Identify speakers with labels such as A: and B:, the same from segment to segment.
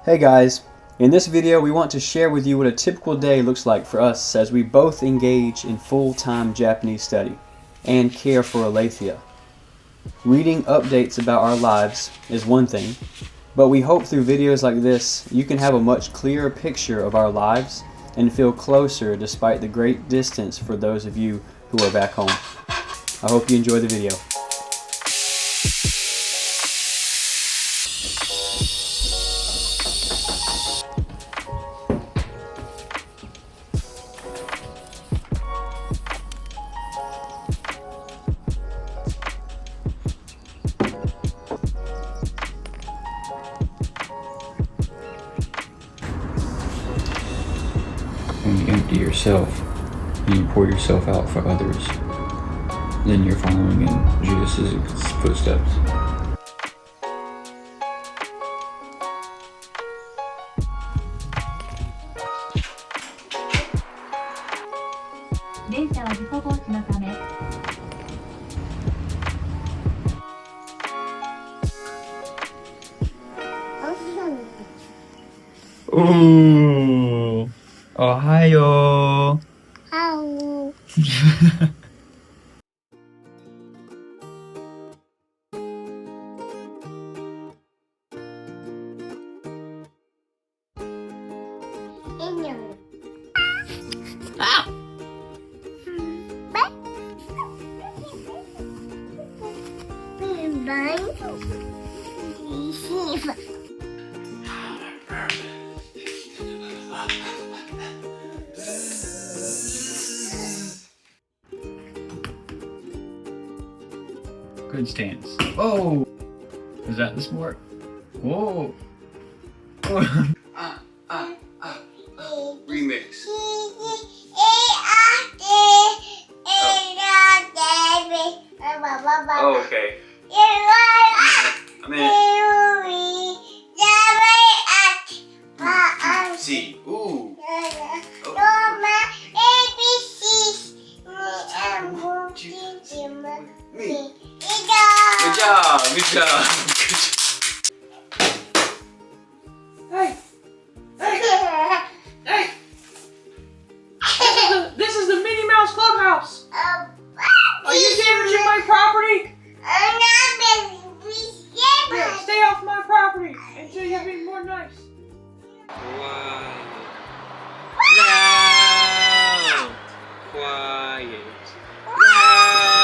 A: Hey guys, in this video we want to share with you what a typical day looks like for us as we both engage in full-time Japanese study and care for Aletheia. Reading updates about our lives is one thing, but we hope through videos like this you can have a much clearer picture of our lives and feel closer despite the great distance for those of you who are back home. I hope you enjoy the video.
B: When you empty yourself and you pour yourself out for others, then you're following in Jesus' footsteps. Ooh, Ohio.
C: Hello.
B: Good stance. Oh! Is that the sport? Whoa!
A: Remix. Oh, okay. I'm in C. Ooh. Me. Good job. Good job.
D: Hey! Hey! This is the Minnie Mouse Clubhouse! Are you damaging my property? Yeah, stay off my property until you're being more nice.
A: Wow. Now. Quiet. Now.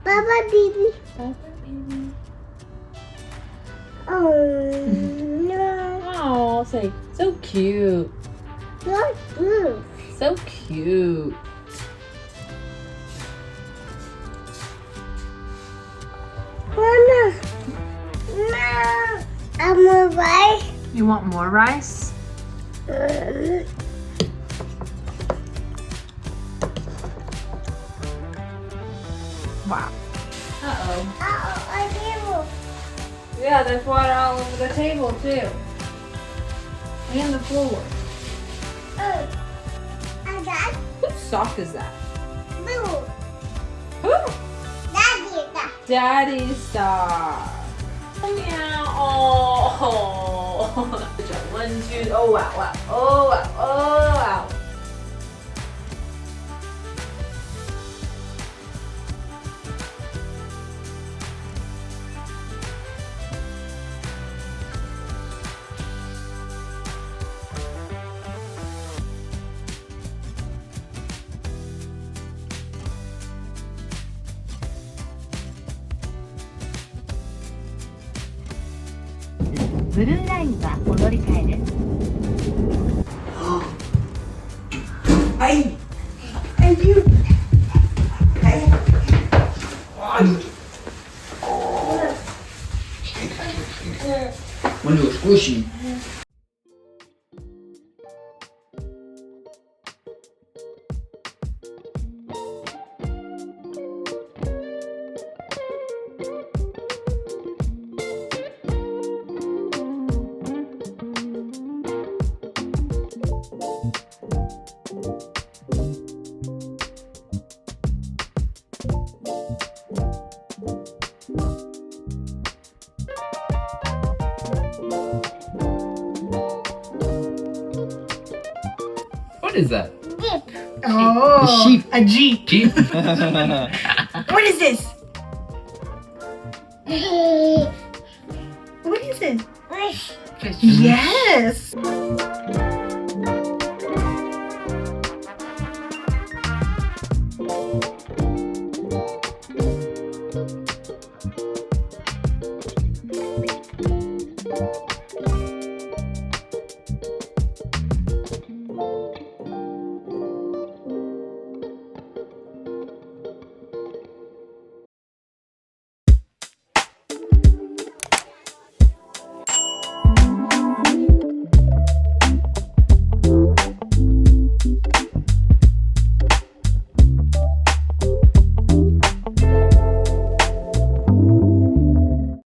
C: Baba baby. Oh no.
E: Oh, say so cute.
C: Not blue.
E: So cute.
C: Mama. No. I'm a rice.
E: You want more rice? Wow. Uh-oh.
C: A table.
E: Yeah, there's water all over the table too. And the floor.
C: And that
E: Whose sock is that?
C: blue.
E: Who?
C: Daddy, that.
E: Daddy's sock. Meow. Oh. Good job. 1, 2. Oh wow, wow. Oh wow. Oh wow.
B: Window squishy. What is that?
C: Dip.
D: Oh,
B: A sheep.
D: A Jeep.
B: Jeep.
D: What is this? What is it?
C: Fish.
D: Yes.